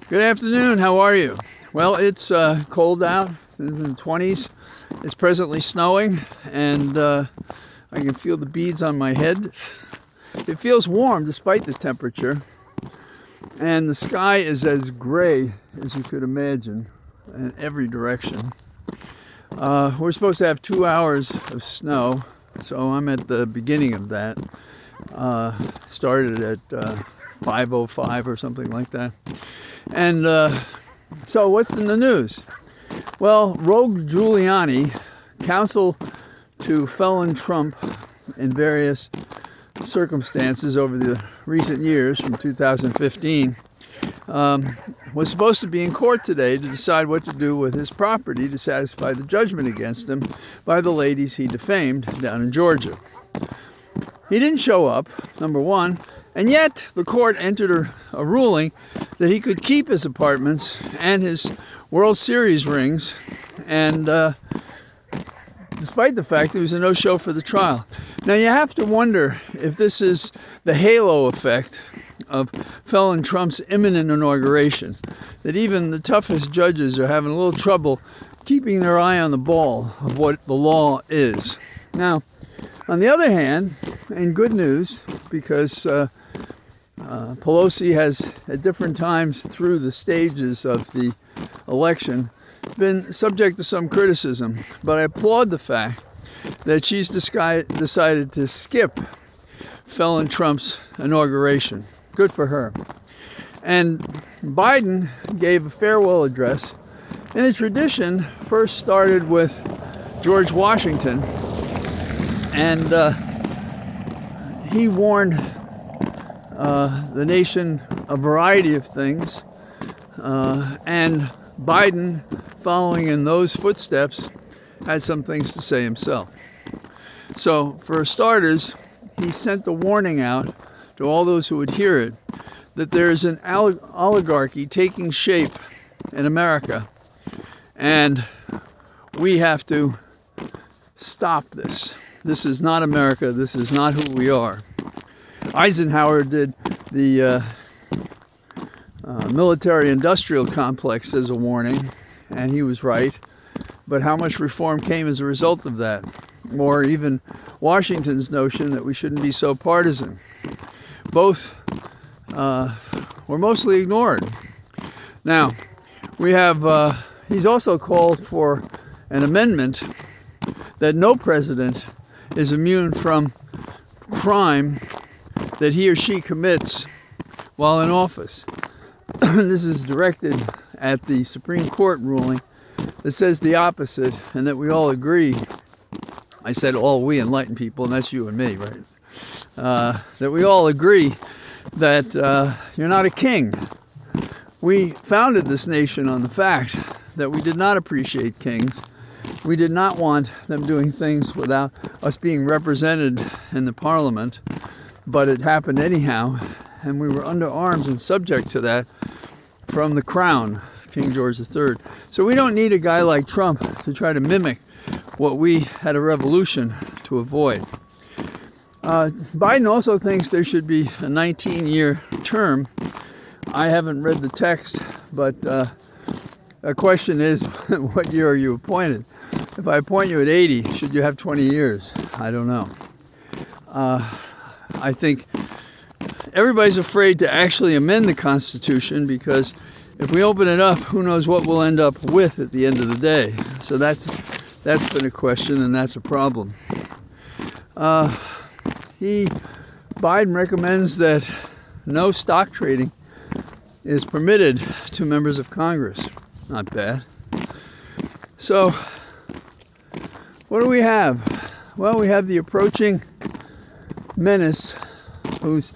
Good afternoon. How are you? Well, it's cold out in the 20s. It's presently snowing, and I can feel the beads on my head. It feels warm despite the temperature, and the sky is as gray as you could imagine in every direction. We're supposed to have 2 hours of snow, so I'm at the beginning of that. Started at 5:05 or something like that. And so what's in the news? Well, Rogue Giuliani, counsel to felon Trump in various circumstances over the recent years from 2015, was supposed to be in court today to decide what to do with his property to satisfy the judgment against him by the ladies he defamed down in Georgia. He didn't show up, number one, and yet the court entered a ruling that he could keep his apartments and his World Series rings, and despite the fact there was a no-show for the trial. Now you have to wonder if this is the halo effect of felon Trump's imminent inauguration, that even the toughest judges are having a little trouble keeping their eye on the ball of what the law is. Now, on the other hand, and good news, because Pelosi has, at different times through the stages of the election, been subject to some criticism. But I applaud the fact that she's decided to skip felon Trump's inauguration. Good for her. And Biden gave a farewell address in a tradition first started with George Washington. And he warned the nation a variety of things, and Biden, following in those footsteps, had some things to say himself. So, for starters, he sent the warning out to all those who would hear it that there is an oligarchy taking shape in America, and we have to stop this. This is not America. This is not who we are. Eisenhower did the military-industrial complex as a warning, and he was right. But how much reform came as a result of that? Or even Washington's notion that we shouldn't be so partisan. Both were mostly ignored. Now, we have, he's also called for an amendment that no president is immune from crime that he or she commits while in office. This is directed at the Supreme Court ruling that says the opposite, and that we all agree. I said all we enlightened people, and that's you and me, right? That we all agree that you're not a king. We founded this nation on the fact that we did not appreciate kings. We did not want them doing things without us being represented in the parliament, but it happened anyhow, and we were under arms and subject to that from the crown, King George III. So we don't need a guy like Trump to try to mimic what we had a revolution to avoid. Biden also thinks there should be a 19-year term. I haven't read the text, but the question is, what year are you appointed? If I appoint you at 80, should you have 20 years? I don't know. I think everybody's afraid to actually amend the Constitution, because if we open it up, who knows what we'll end up with at the end of the day. So that's been a question, and that's a problem. Biden recommends that no stock trading is permitted to members of Congress. Not bad. So, what do we have? Well, we have the approaching menace who's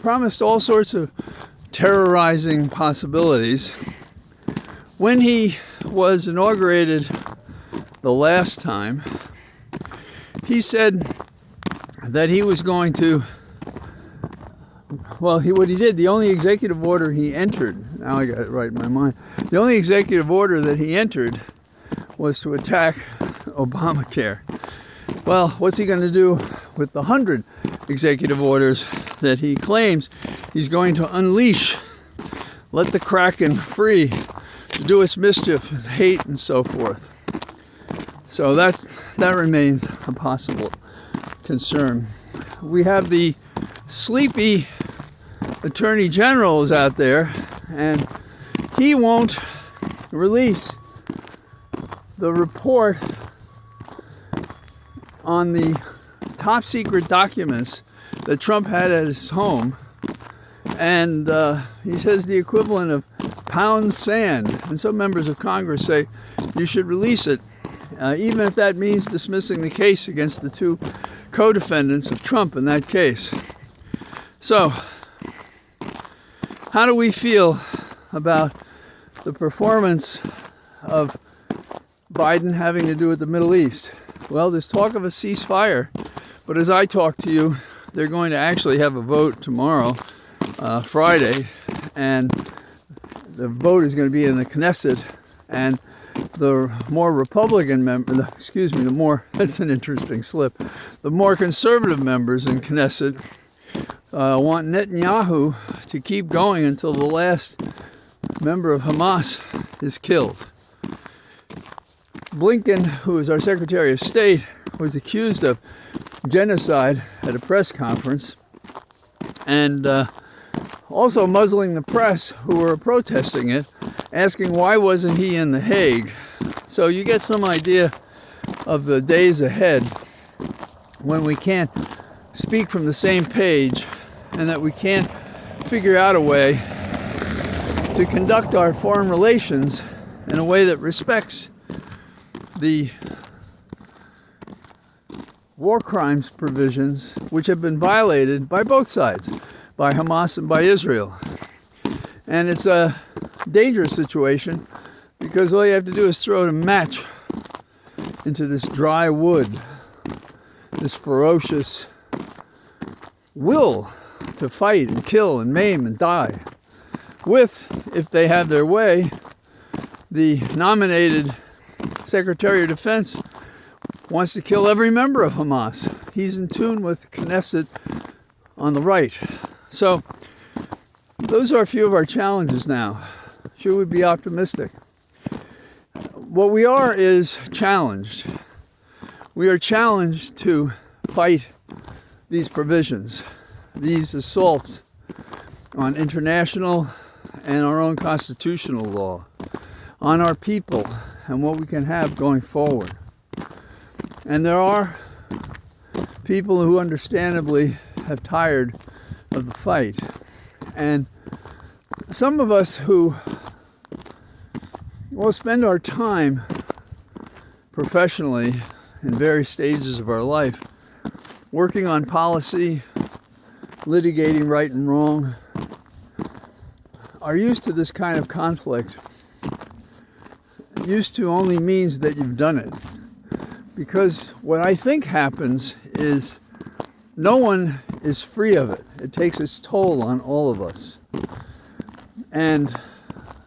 promised all sorts of terrorizing possibilities. When he was inaugurated the last time, he said that he was going to, what he did, the only executive order he entered, now I got it right in my mind, the only executive order that he entered was to attack Obamacare. Well, what's he going to do with the 100 executive orders that he claims he's going to unleash let the Kraken free to do its mischief and hate and so forth. So that remains a possible concern. We have the sleepy attorney generals out there, and he won't release the report on the top secret documents that Trump had at his home. And he says the equivalent of pound sand. And some members of Congress say you should release it, even if that means dismissing the case against the two co-defendants of Trump in that case. So, how do we feel about the performance of Biden having to do with the Middle East? Well, there's talk of a ceasefire, but as I talk to you, they're going to actually have a vote tomorrow, Friday, and the vote is going to be in the Knesset, and the more Republican members, that's an interesting slip, the more conservative members in Knesset want Netanyahu to keep going until the last member of Hamas is killed. Blinken, who is our Secretary of State, was accused of genocide at a press conference, and also muzzling the press who were protesting it, asking why wasn't he in The Hague. So you get some idea of the days ahead when we can't speak from the same page and that we can't figure out a way to conduct our foreign relations in a way that respects the war crimes provisions which have been violated by both sides, by Hamas and by Israel. And it's a dangerous situation because all you have to do is throw a match into this dry wood, this ferocious will to fight and kill and maim and die, with, if they have their way, the nominated Secretary of Defense wants to kill every member of Hamas. He's in tune with Knesset on the right. So those are a few of our challenges now. Should we be optimistic? What we are is challenged. We are challenged to fight these provisions, these assaults on international and our own constitutional law, on our people and what we can have going forward. And there are people who understandably have tired of the fight. And some of us who will spend our time professionally in various stages of our life working on policy, litigating right and wrong, are used to this kind of conflict. Used to only means that you've done it. Because what I think happens is no one is free of it. It takes its toll on all of us. And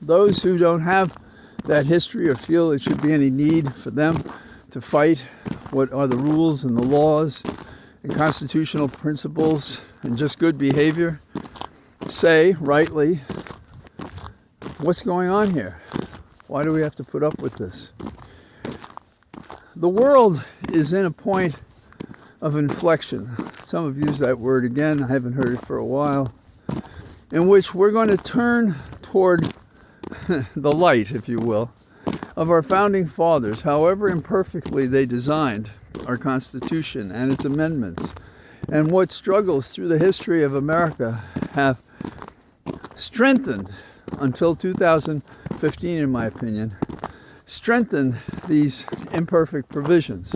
those who don't have that history or feel there should be any need for them to fight what are the rules and the laws and constitutional principles and just good behavior, say, rightly, what's going on here? Why do we have to put up with this? The world is in a point of inflection. Some have used that word again, I haven't heard it for a while, in which we're going to turn toward the light, if you will, of our founding fathers, however imperfectly they designed our Constitution and its amendments, and what struggles through the history of America have strengthened until 2015, in my opinion, strengthened these imperfect provisions.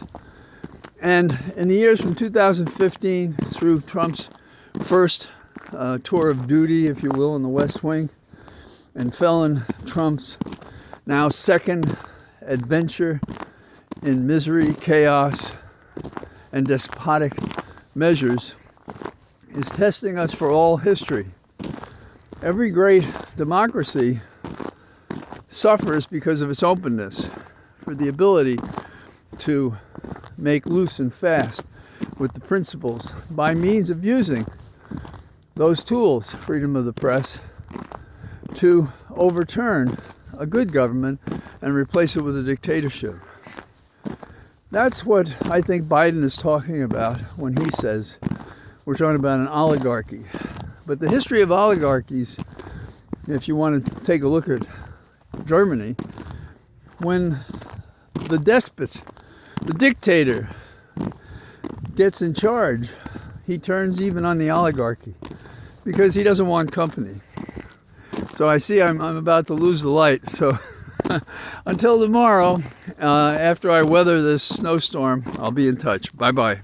And in the years from 2015 through Trump's first tour of duty, if you will, in the West Wing, and Felon Trump's now second adventure in misery, chaos, and despotic measures, is testing us for all history. Every great democracy suffers because of its openness, for the ability to make loose and fast with the principles by means of using those tools, freedom of the press, to overturn a good government and replace it with a dictatorship. That's what I think Biden is talking about when he says we're talking about an oligarchy. But the history of oligarchies, if you want to take a look at Germany, when the despot, the dictator, gets in charge, he turns even on the oligarchy because he doesn't want company. So I see I'm about to lose the light. So until tomorrow, after I weather this snowstorm, I'll be in touch. Bye-bye.